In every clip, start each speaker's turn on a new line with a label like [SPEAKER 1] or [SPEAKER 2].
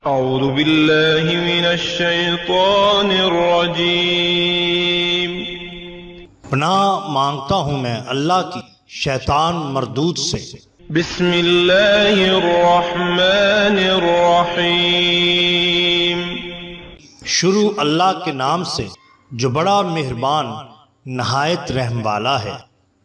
[SPEAKER 1] اعوذ باللہ من الشیطان الرجیم۔
[SPEAKER 2] پناہ مانگتا ہوں میں اللہ کی شیطان مردود سے۔
[SPEAKER 1] بسم اللہ الرحمن الرحیم۔
[SPEAKER 2] شروع اللہ کے نام سے جو بڑا مہربان نہایت رحم والا ہے۔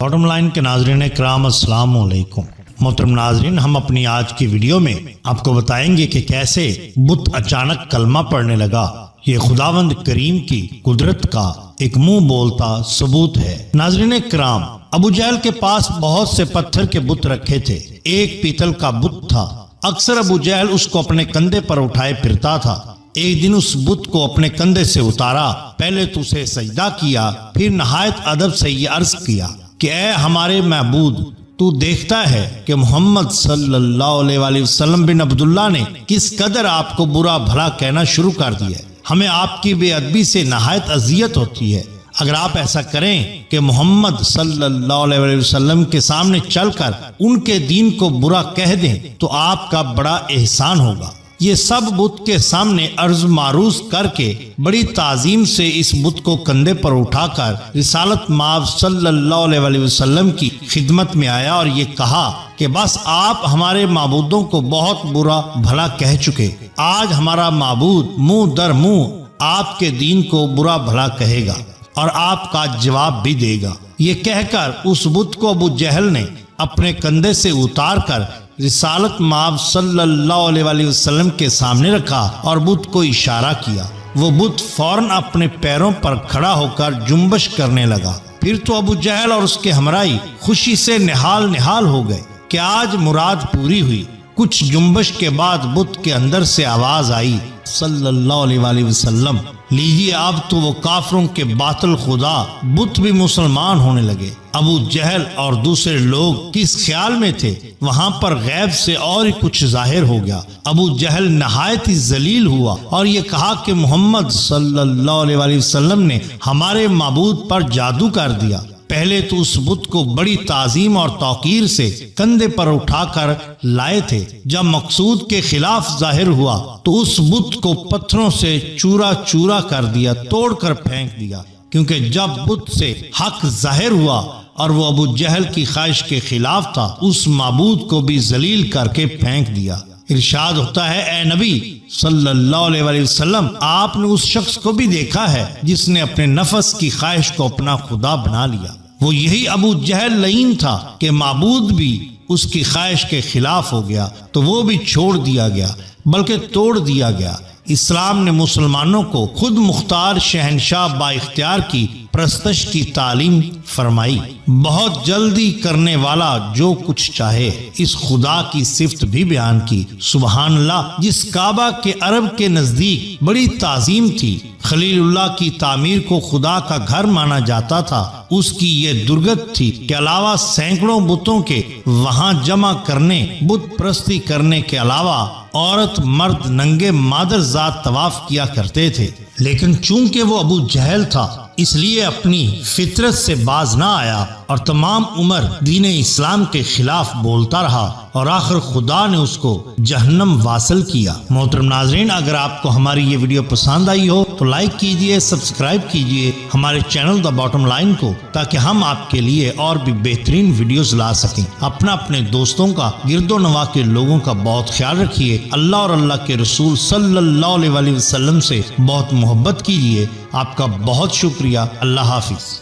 [SPEAKER 2] باٹم لائن کے ناظرین کرام السلام علیکم۔ محترم ناظرین، ہم اپنی آج کی ویڈیو میں آپ کو بتائیں گے کہ کیسے بت اچانک کلمہ پڑھنے لگا۔ یہ خداوند کریم کی قدرت کا ایک منہ بولتا ثبوت ہے۔ ناظرین کرام، ابو جہل کے پاس بہت سے پتھر کے بت رکھے تھے۔ ایک پیتل کا بت تھا، اکثر ابو جہل اس کو اپنے کندھے پر اٹھائے پھرتا تھا۔ ایک دن اس بت کو اپنے کندھے سے اتارا، پہلے تو اسے سجدہ کیا، پھر نہایت ادب سے یہ عرض کیا کہ اے ہمارے معبود، تو دیکھتا ہے کہ محمد صلی اللہ علیہ وآلہ وسلم بن عبداللہ نے کس قدر آپ کو برا بھلا کہنا شروع کر دیا ہے۔ ہمیں آپ کی بے ادبی سے نہایت اذیت ہوتی ہے۔ اگر آپ ایسا کریں کہ محمد صلی اللہ علیہ وآلہ وسلم کے سامنے چل کر ان کے دین کو برا کہہ دیں تو آپ کا بڑا احسان ہوگا۔ یہ سب بت کے سامنے عرض معروض کر کے بڑی تعظیم سے اس بت کو کندھے پر اٹھا کر رسالت مآب صلی اللہ علیہ وآلہ وسلم کی خدمت میں آیا اور یہ کہا کہ بس آپ ہمارے معبودوں کو بہت برا بھلا کہہ چکے، آج ہمارا معبود منہ در منہ آپ کے دین کو برا بھلا کہے گا اور آپ کا جواب بھی دے گا۔ یہ کہہ کر اس بت کو ابو جہل نے اپنے کندھے سے اتار کر رسالت مآب صلی اللہ علیہ وآلہ وسلم کے سامنے رکھا اور بت کو اشارہ کیا۔ وہ بت فوراً اپنے پیروں پر کھڑا ہو کر جنبش کرنے لگا۔ پھر تو ابو جہل اور اس کے ہمراہی خوشی سے نہال نہال ہو گئے کہ آج مراد پوری ہوئی۔ کچھ جنبش کے بعد بت کے اندر سے آواز آئی، صلی اللہ علیہ وآلہ وسلم، لیجیے اب تو وہ کافروں کے باطل خدا بت بھی مسلمان ہونے لگے۔ ابو جہل اور دوسرے لوگ کس خیال میں تھے، وہاں پر غیب سے اور ہی کچھ ظاہر ہو گیا۔ ابو جہل نہایت ہی ذلیل ہوا اور یہ کہا کہ محمد صلی اللہ علیہ وآلہ وسلم نے ہمارے معبود پر جادو کر دیا۔ پہلے تو اس بت کو بڑی تعظیم اور توقیر سے کندھے پر اٹھا کر لائے تھے، جب مقصود کے خلاف ظاہر ہوا تو اس بت کو پتھروں سے چورا چورا کر دیا، توڑ کر پھینک دیا، کیونکہ جب بت سے حق ظاہر ہوا اور وہ ابو جہل کی خواہش کے خلاف تھا، اس معبود کو بھی ذلیل کر کے پھینک دیا۔ ارشاد ہوتا ہے، اے نبی صلی اللہ علیہ وآلہ وسلم، آپ نے اس شخص کو بھی دیکھا ہے جس نے اپنے نفس کی خواہش کو اپنا خدا بنا لیا۔ وہ یہی ابو جہل لعین تھا کہ معبود بھی اس کی خواہش کے خلاف ہو گیا تو وہ بھی چھوڑ دیا گیا، بلکہ توڑ دیا گیا۔ اسلام نے مسلمانوں کو خود مختار شہنشاہ با اختیار کی پرستش کی تعلیم فرمائی۔ بہت جلدی کرنے والا جو کچھ چاہے، اس خدا کی صفت بھی بیان کی۔ سبحان اللہ، جس کعبہ کے عرب کے نزدیک بڑی تعظیم تھی، خلیل اللہ کی تعمیر کو خدا کا گھر مانا جاتا تھا، اس کی یہ درگت تھی کہ علاوہ سینکڑوں بتوں کے وہاں جمع کرنے، بت پرستی کرنے کے علاوہ عورت مرد ننگے مادر ذات طواف کیا کرتے تھے۔ لیکن چونکہ وہ ابو جہل تھا، اس لیے اپنی فطرت سے باز نہ آیا اور تمام عمر دین اسلام کے خلاف بولتا رہا اور آخر خدا نے اس کو جہنم واصل کیا۔ محترم ناظرین، اگر آپ کو ہماری یہ ویڈیو پسند آئی ہو تو لائک کیجئے، سبسکرائب کیجئے ہمارے چینل دا باٹم لائن کو، تاکہ ہم آپ کے لیے اور بھی بہترین ویڈیوز لا سکیں۔ اپنے دوستوں کا، گرد و نواح کے لوگوں کا بہت خیال رکھیے۔ اللہ اور اللہ کے رسول صلی اللہ علیہ وآلہ وسلم سے بہت محبت کیجئے۔ آپ کا بہت شکریہ۔ اللہ حافظ۔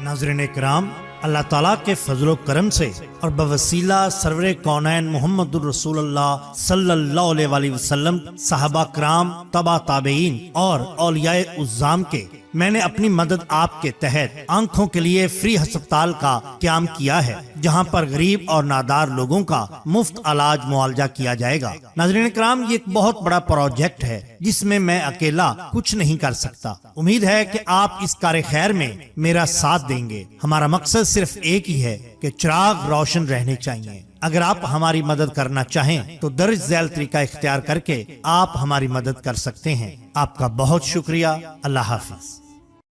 [SPEAKER 2] ناظرین کرام، اللہ تعالیٰ کے فضل و کرم سے اور بوسیلہ سرور کونین محمد الرسول اللہ صلی اللہ علیہ وآلہ وسلم، صحابہ کرام، تبع تابعین اور اولیاء اعظام کے، میں نے اپنی مدد آپ کے تحت آنکھوں کے لیے فری ہسپتال کا قیام کیا ہے، جہاں پر غریب اور نادار لوگوں کا مفت علاج معالجہ کیا جائے گا۔ ناظرین کرام، یہ ایک بہت بڑا پروجیکٹ ہے جس میں اکیلا کچھ نہیں کر سکتا۔ امید ہے کہ آپ اس کار خیر میں میرا ساتھ دیں گے۔ ہمارا مقصد صرف ایک ہی ہے کہ چراغ روشن رہنے چاہیے۔ اگر آپ ہماری مدد کرنا چاہیں تو درج ذیل طریقہ اختیار کر کے آپ ہماری مدد کر سکتے ہیں۔ آپ کا بہت شکریہ۔ اللہ حافظ۔